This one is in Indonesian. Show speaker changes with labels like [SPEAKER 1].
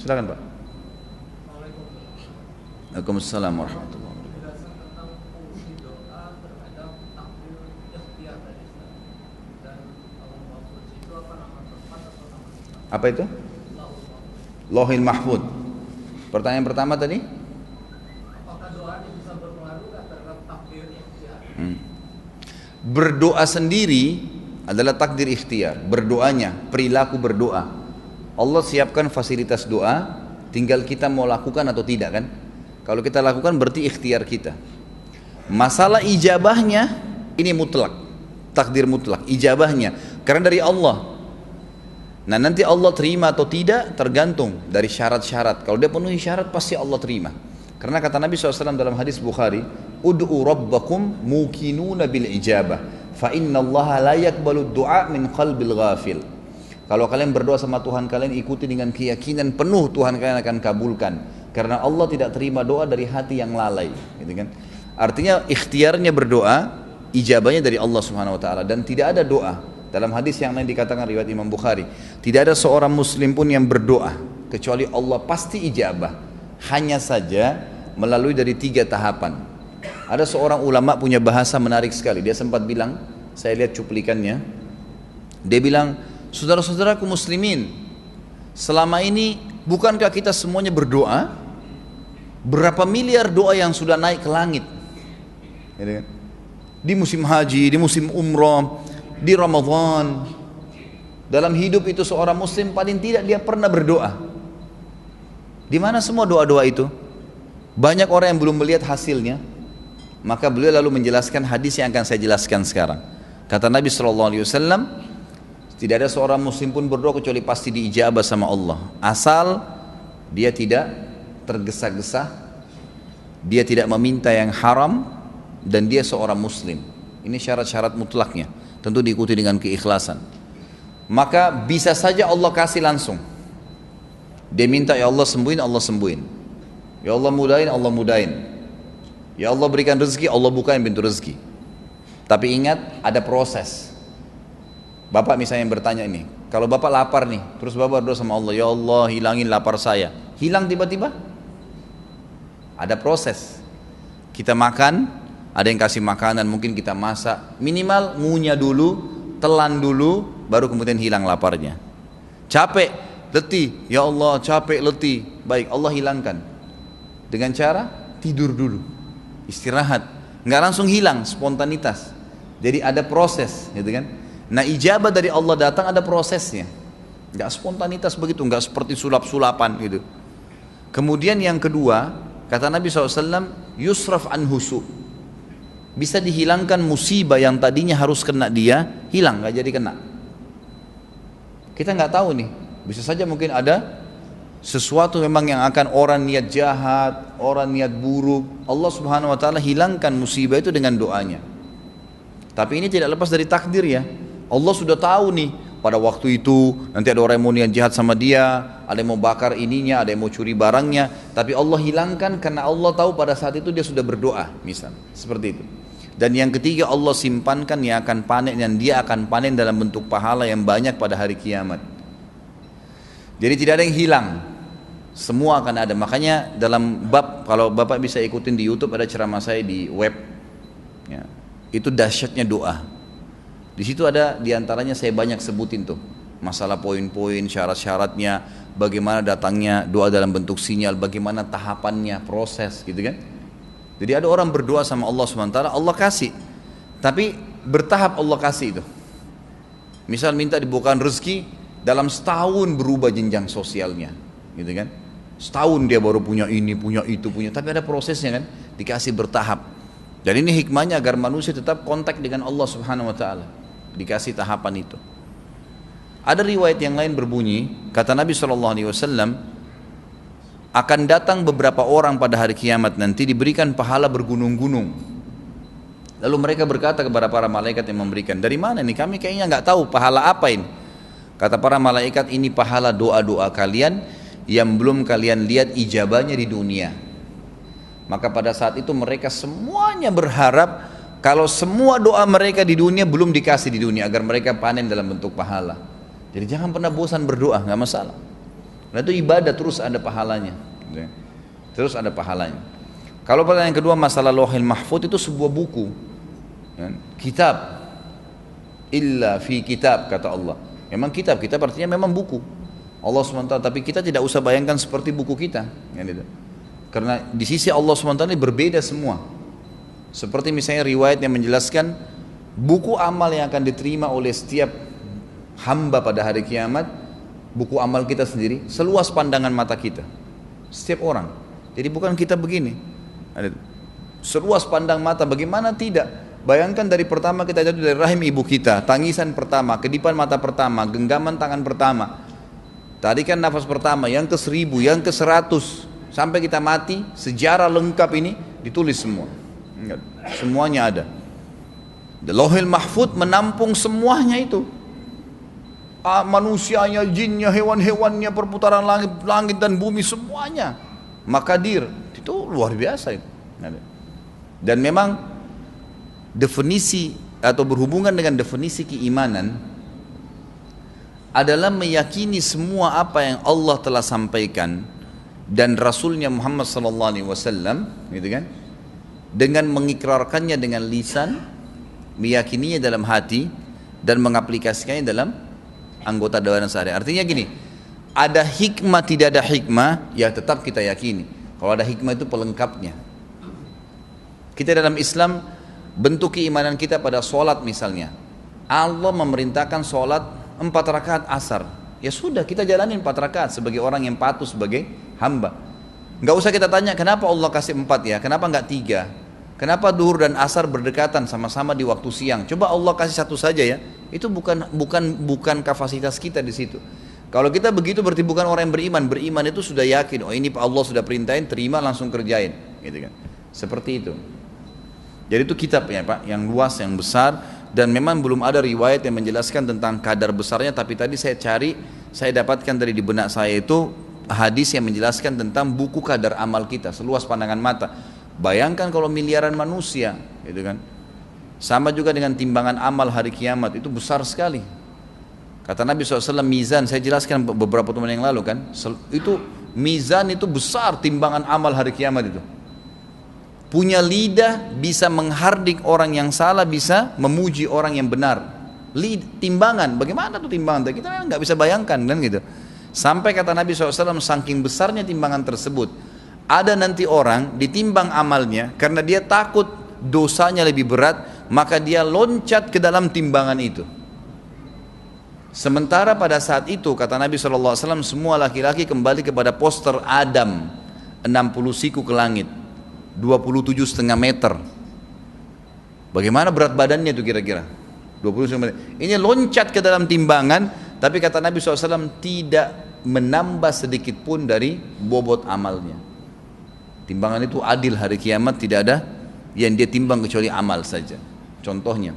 [SPEAKER 1] Silakan Pak. Waalaikumsalam warahmatullahi wabarakatuh.
[SPEAKER 2] Penjelasan tentang fungsi doa terhadap takdir ikhtiar tadi Ustaz. Dan Allahul Mahfuz itu apa, nama tempat atau nama tempat?
[SPEAKER 1] Apa itu?
[SPEAKER 2] Allahul Mahfuz.
[SPEAKER 1] Lohil Mahfud. Pertanyaan pertama tadi?
[SPEAKER 2] Apakah doa ini bisa berpengaruh terhadap takdir ikhtiar?
[SPEAKER 1] Berdoa sendiri adalah takdir ikhtiar. Berdoanya, perilaku berdoa. Allah siapkan fasilitas doa, tinggal kita mau lakukan atau tidak kan? Kalau kita lakukan berarti ikhtiar kita. Masalah ijabahnya ini mutlak, takdir mutlak, ijabahnya karena dari Allah. Nah nanti Allah terima atau tidak tergantung dari syarat-syarat. Kalau dia penuhi syarat pasti Allah terima. Karena kata Nabi SAW dalam hadis Bukhari, ud'u rabbakum mukinuna bil ijabah, fa inna Allah la yakbalu du'a min qalbil ghafil. Kalau kalian berdoa sama Tuhan kalian, ikuti dengan keyakinan penuh Tuhan kalian akan kabulkan. Karena Allah tidak terima doa dari hati yang lalai, gitu kan? Artinya ikhtiarnya berdoa, ijabahnya dari Allah Subhanahu wa taala, dan tidak ada doa. Dalam hadis yang lain dikatakan riwayat Imam Bukhari, tidak ada seorang muslim pun yang berdoa kecuali Allah pasti ijabah. Hanya saja melalui dari 3 tahapan. Ada seorang ulama punya bahasa menarik sekali. Dia sempat bilang, saya lihat cuplikannya. Dia bilang, saudara-saudaraku muslimin, selama ini bukankah kita semuanya berdoa? Berapa miliar doa yang sudah naik ke langit? Di musim haji, di musim umrah, di Ramadan. Dalam hidup itu seorang muslim paling tidak dia pernah berdoa. Di mana semua doa-doa itu? Banyak orang yang belum melihat hasilnya. Maka beliau lalu menjelaskan hadis yang akan saya jelaskan sekarang. Kata Nabi SAW, tidak ada seorang muslim pun berdoa kecuali pasti diijabah sama Allah. Asal dia tidak tergesa-gesa, dia tidak meminta yang haram, dan dia seorang muslim. Ini syarat-syarat mutlaknya. Tentu diikuti dengan keikhlasan. Maka bisa saja Allah kasih langsung. Dia minta, ya Allah sembuhin, Allah sembuhin. Ya Allah mudahin, Allah mudahin. Ya Allah berikan rezeki, Allah bukain pintu rezeki. Tapi ingat, ada proses. Bapak misalnya yang bertanya ini, kalau Bapak lapar nih, terus Bapak berdoa sama Allah, ya Allah hilangin lapar saya. Hilang tiba-tiba? Ada proses. Kita makan, ada yang kasih makanan, mungkin kita masak, minimal ngunyah dulu, telan dulu, baru kemudian hilang laparnya. Capek, letih, ya Allah capek, letih, baik Allah hilangkan. Dengan cara tidur dulu, istirahat, nggak langsung hilang, spontanitas. Jadi ada proses, gitu kan? Nah ijabah dari Allah datang ada prosesnya, nggak spontanitas begitu, nggak seperti sulap-sulapan gitu. Kemudian yang kedua, kata Nabi SAW, yusraf an husu, bisa dihilangkan musibah yang tadinya harus kena dia, hilang, nggak jadi kena. Kita nggak tahu nih, bisa saja mungkin ada sesuatu memang yang akan orang niat jahat, orang niat buruk, Allah Subhanahu Wa Taala hilangkan musibah itu dengan doanya. Tapi ini tidak lepas dari takdir ya. Allah sudah tahu nih, pada waktu itu nanti ada orang yang mau niat jahat sama dia, ada yang mau bakar ininya, ada yang mau curi barangnya, tapi Allah hilangkan karena Allah tahu pada saat itu dia sudah berdoa, misal seperti itu. Dan yang ketiga, Allah simpankan yang akan panen, dan dia akan panen dalam bentuk pahala yang banyak pada hari kiamat. Jadi tidak ada yang hilang, semua akan ada. Makanya dalam bab, kalau Bapak bisa ikutin di YouTube, ada ceramah saya di web ya, itu dahsyatnya doa. Di situ ada diantaranya saya banyak sebutin tuh masalah poin-poin, syarat-syaratnya, bagaimana datangnya doa dalam bentuk sinyal, bagaimana tahapannya, proses gitu kan. Jadi ada orang berdoa sama Allah SWT, Allah kasih, tapi bertahap Allah kasih itu. Misal minta dibukakan rezeki, dalam setahun berubah jenjang sosialnya gitu kan. Setahun dia baru punya ini, punya itu, punya, tapi ada prosesnya kan, dikasih bertahap. Dan ini hikmahnya agar manusia tetap kontak dengan Allah Subhanahu Wa Taala, dikasih tahapan itu. Ada riwayat yang lain berbunyi, kata Nabi SAW, akan datang beberapa orang pada hari kiamat nanti diberikan pahala bergunung-gunung. Lalu mereka berkata kepada para malaikat yang memberikan, dari mana nih, kami kayaknya nggak tahu pahala apa ini. Kata para malaikat, ini pahala doa-doa kalian yang belum kalian lihat ijabahnya di dunia. Maka pada saat itu mereka semuanya berharap kalau semua doa mereka di dunia belum dikasih di dunia, agar mereka panen dalam bentuk pahala. Jadi jangan pernah bosan berdoa, nggak masalah. Nah itu ibadah terus ada pahalanya. Terus ada pahalanya. Kalau pertanyaan kedua masalah Lauhil Mahfuz itu sebuah buku, kitab. Illa fi kitab kata Allah. Memang kitab artinya memang buku Allah SWT, tapi kita tidak usah bayangkan seperti buku kita. Karena di sisi Allah SWT ini berbeda semua. Seperti misalnya riwayat yang menjelaskan buku amal yang akan diterima oleh setiap hamba pada hari kiamat, buku amal kita sendiri seluas pandangan mata kita, setiap orang. Jadi bukan kita begini, seluas pandang mata. Bagaimana tidak? Bayangkan dari pertama kita jatuh dari rahim ibu kita, tangisan pertama, kedipan mata pertama, genggaman tangan pertama, tarikan nafas pertama, yang ke 1000, yang ke 100, sampai kita mati, sejarah lengkap ini ditulis semua. Semuanya ada. Lauhil Mahfuz menampung semuanya itu. Manusianya, jinnya, hewan-hewannya, perputaran langit dan bumi, semuanya. Makadir, itu luar biasa itu. Dan memang definisi atau berhubungan dengan definisi keimanan adalah meyakini semua apa yang Allah telah sampaikan dan Rasulnya Muhammad SAW, gitu kan, dengan mengikrarkannya dengan lisan, meyakininya dalam hati, dan mengaplikasikannya dalam anggota dewan sehari. Artinya gini, ada hikmah tidak ada hikmah, ya tetap kita yakini. Kalau ada hikmah itu pelengkapnya. Kita dalam Islam bentuk keimanan kita pada sholat misalnya, Allah memerintahkan sholat 4 rakaat asar, ya sudah kita jalanin 4 rakaat sebagai orang yang patuh sebagai hamba. Nggak usah kita tanya kenapa Allah kasih 4 ya, kenapa nggak 3, kenapa duhur dan asar berdekatan sama-sama di waktu siang, coba Allah kasih 1 saja ya. Itu bukan kapasitas kita di situ. Kalau kita begitu berarti bukan orang yang beriman. Beriman itu sudah yakin, oh ini Allah sudah perintahin, terima langsung kerjain, gitu kan. Seperti itu. Jadi itu kitab ya Pak, yang luas, yang besar, dan memang belum ada riwayat yang menjelaskan tentang kadar besarnya. Tapi tadi saya cari, saya dapatkan dari di benak saya itu hadis yang menjelaskan tentang buku kadar amal kita seluas pandangan mata. Bayangkan kalau miliaran manusia, gitu kan. Sama juga dengan timbangan amal hari kiamat, itu besar sekali. Kata Nabi SAW, mizan, saya jelaskan beberapa teman yang lalu kan, itu mizan itu besar, timbangan amal hari kiamat itu. Punya lidah bisa menghardik orang yang salah, bisa memuji orang yang benar. Timbangan, bagaimana tuh timbangan? Kita memang nggak bisa bayangkan kan gitu. Sampai kata Nabi SAW, saking besarnya timbangan tersebut, ada nanti orang ditimbang amalnya karena dia takut dosanya lebih berat, maka dia loncat ke dalam timbangan itu. Sementara pada saat itu kata Nabi SAW, semua laki-laki kembali kepada poster Adam, 60 siku ke langit, 27,5 meter. Bagaimana berat badannya itu kira-kira? 27 meter. Ini loncat ke dalam timbangan, tapi kata Nabi SAW tidak menambah sedikit pun dari bobot amalnya. Timbangan itu adil hari kiamat, tidak ada yang dia timbang kecuali amal saja. Contohnya.